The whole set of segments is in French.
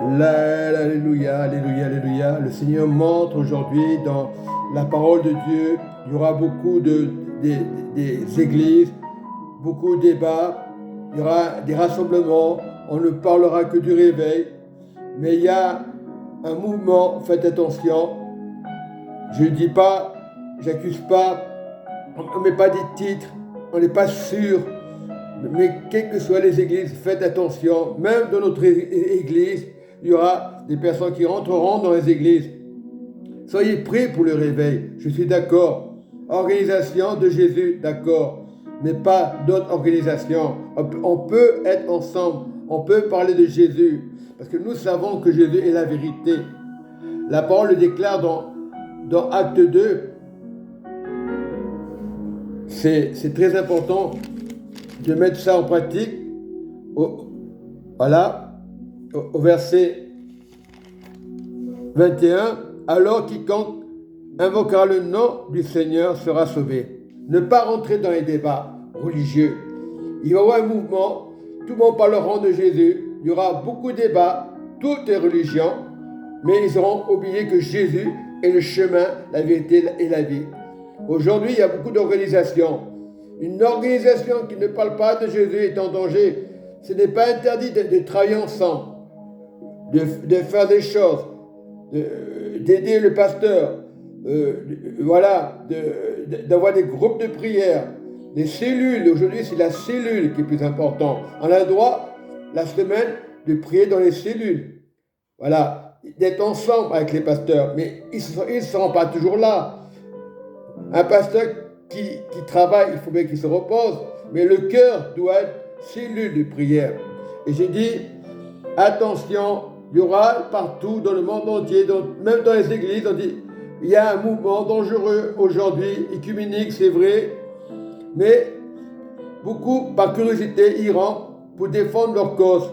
Alléluia, alléluia, alléluia. Le Seigneur montre aujourd'hui dans la parole de Dieu, il y aura beaucoup des églises, beaucoup de débats, il y aura des rassemblements, on ne parlera que du réveil, mais il y a un mouvement, faites attention. Je ne dis pas, j'accuse pas, on ne met pas des titres, on n'est pas sûr, mais quelles que soient les églises, faites attention, même dans notre église, il y aura des personnes qui rentreront dans les églises. Soyez prêts pour le réveil, je suis d'accord. Organisation de Jésus, d'accord, mais pas d'autres organisations. On peut être ensemble, on peut parler de Jésus, parce que nous savons que Jésus est la vérité. La parole le déclare dans Acte 2. C'est très important de mettre ça en pratique. Au verset 21, alors quiconque invoquera le nom du Seigneur sera sauvé. Ne pas rentrer dans les débats religieux. Il va y avoir un mouvement, tout le monde parlera de Jésus, il y aura beaucoup de débats, toutes les religions, mais ils auront oublié que Jésus est le chemin, la vérité et la vie. Aujourd'hui, il y a beaucoup d'organisations. Une organisation qui ne parle pas de Jésus est en danger. Ce n'est pas interdit de travailler ensemble, de faire des choses, d'aider le pasteur, d'avoir des groupes de prière, des cellules. Aujourd'hui, c'est la cellule qui est plus importante. On a le droit, la semaine, de prier dans les cellules. Voilà, d'être ensemble avec les pasteurs. Mais ils ne seront pas toujours là. Un pasteur qui travaille, il faut bien qu'il se repose, mais le cœur doit être cellule de prière. Et j'ai dit, attention, il y aura partout dans le monde entier, même dans les églises, on dit, il y a un mouvement dangereux aujourd'hui, écuménique, c'est vrai, mais beaucoup, par curiosité, iront pour défendre leur cause,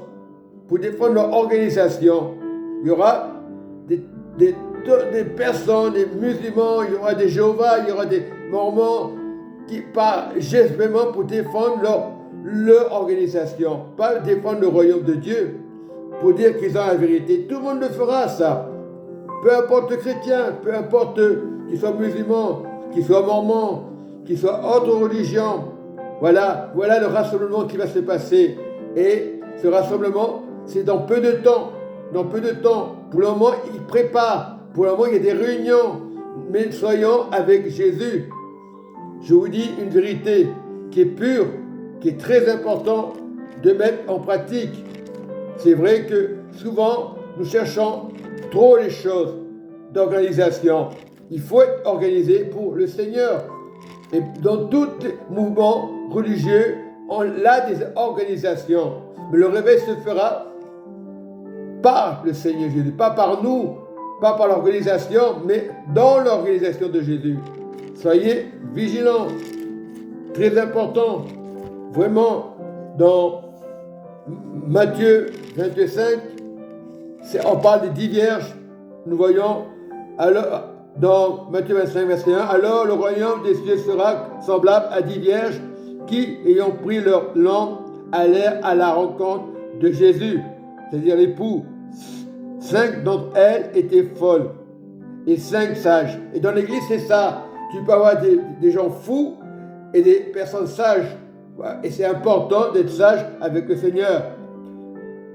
pour défendre leur organisation. Il y aura des personnes, des musulmans, il y aura des Jéhovah, il y aura des Mormons qui partent gestement pour défendre leur organisation, pas défendre le royaume de Dieu, pour dire qu'ils ont la vérité. Tout le monde le fera, ça. Peu importe le chrétien, peu importe qu'il soit musulman, qu'il soit mormon, qu'il soit autre religion. Voilà le rassemblement qui va se passer. Et ce rassemblement, c'est dans peu de temps. Dans peu de temps. Pour le moment, il prépare. Pour le moment, il y a des réunions. Mais soyons avec Jésus. Je vous dis une vérité qui est pure, qui est très importante de mettre en pratique. C'est vrai que souvent, nous cherchons trop les choses d'organisation. Il faut être organisé pour le Seigneur. Et dans tout mouvement religieux, on a des organisations. Mais le réveil se fera par le Seigneur Jésus, pas par nous, pas par l'organisation, mais dans l'organisation de Jésus. Soyez vigilants. Très important. Vraiment, dans Matthieu 25, on parle des 10 vierges. Nous voyons, alors, dans Matthieu 25, verset 1, alors le royaume des cieux sera semblable à 10 vierges qui, ayant pris leur lampe, allèrent à la rencontre de Jésus, c'est-à-dire l'époux. 5 d'entre elles étaient folles et 5 sages. Et dans l'église, c'est ça. Tu peux avoir des gens fous et des personnes sages. Et c'est important d'être sage avec le Seigneur.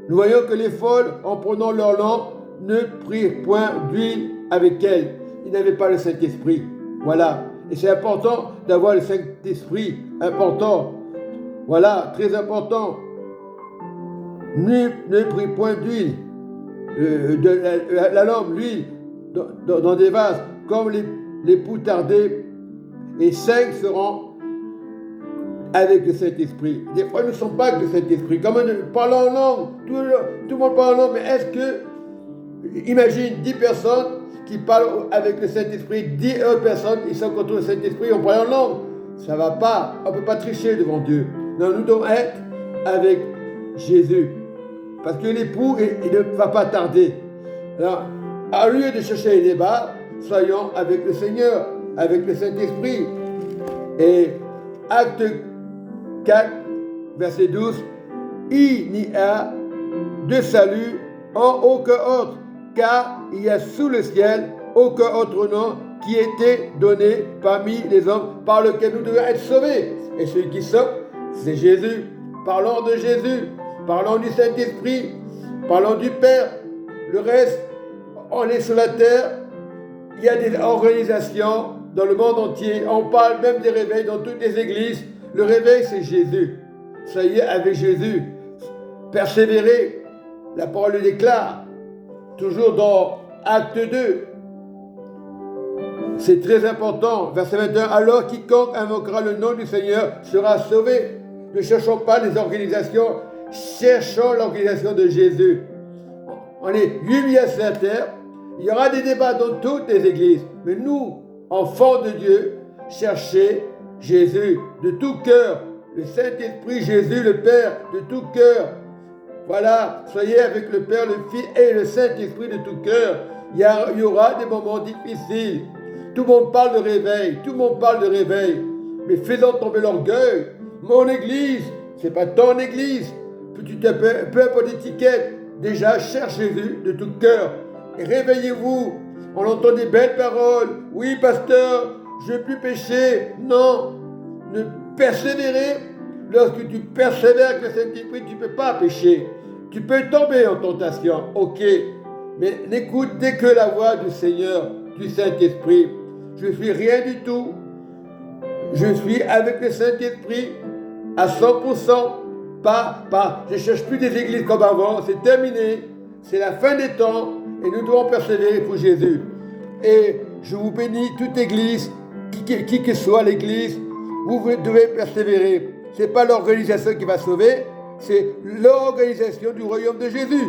Nous voyons que les folles, en prenant leur lampe, ne prirent point d'huile avec elles. Ils n'avaient pas le Saint-Esprit. Voilà. Et c'est important d'avoir le Saint-Esprit. Important. Voilà, très important. Ne prit point d'huile. La lampe, l'huile, dans des vases, comme les poux tardés. Et 5 seront avec le Saint-Esprit. Des fois, nous ne sommes pas avec le Saint-Esprit. Comme nous parlons en langue, tout le monde parle en langue, mais est-ce que, imagine 10 personnes qui parlent avec le Saint-Esprit, 10 autres personnes, ils sont contre le Saint-Esprit, on parle en langue. Ça ne va pas, on ne peut pas tricher devant Dieu. Non, nous devons être avec Jésus. Parce que l'époux, il ne va pas tarder. Alors, au lieu de chercher les débats, soyons avec le Seigneur, avec le Saint-Esprit. Et Acte 4, verset 12, il n'y a de salut en aucun autre, car il y a sous le ciel aucun autre nom qui ait été donné parmi les hommes par lequel nous devons être sauvés. Et celui qui sauve, c'est Jésus. Parlons de Jésus, parlons du Saint-Esprit, parlons du Père. Le reste, on est sur la terre, il y a des organisations dans le monde entier, on parle même des réveils dans toutes les églises. Le réveil, c'est Jésus. Ça y est, avec Jésus, persévérer, la parole le déclare, toujours dans Acte 2. C'est très important. Verset 21. Alors quiconque invoquera le nom du Seigneur sera sauvé. Ne cherchons pas les organisations, cherchons l'organisation de Jésus. On est 8 milliards sur la terre. Il y aura des débats dans toutes les églises. Mais nous, enfants de Dieu, cherchez Jésus de tout cœur. Le Saint-Esprit, Jésus, le Père, de tout cœur. Voilà, soyez avec le Père, le Fils et le Saint-Esprit de tout cœur. Il y aura des moments difficiles. Tout le monde parle de réveil, tout le monde parle de réveil. Mais faisons tomber l'orgueil. Mon église, c'est pas ton église. Peu importe l'étiquette, déjà cherche Jésus de tout cœur. Et réveillez-vous. On entend des belles paroles. Oui, pasteur, je ne veux plus pécher. Non, ne persévérer. Lorsque tu persévères avec le Saint-Esprit, tu ne peux pas pécher. Tu peux tomber en tentation, ok. Mais n'écoutez que la voix du Seigneur, du Saint-Esprit. Je ne suis rien du tout. Je suis avec le Saint-Esprit à 100%. Je ne cherche plus des églises comme avant. C'est terminé. C'est la fin des temps. Et nous devons persévérer pour Jésus. Et je vous bénis, toute église, qui que soit l'église, vous devez persévérer. Ce n'est pas l'organisation qui va sauver, c'est l'organisation du royaume de Jésus.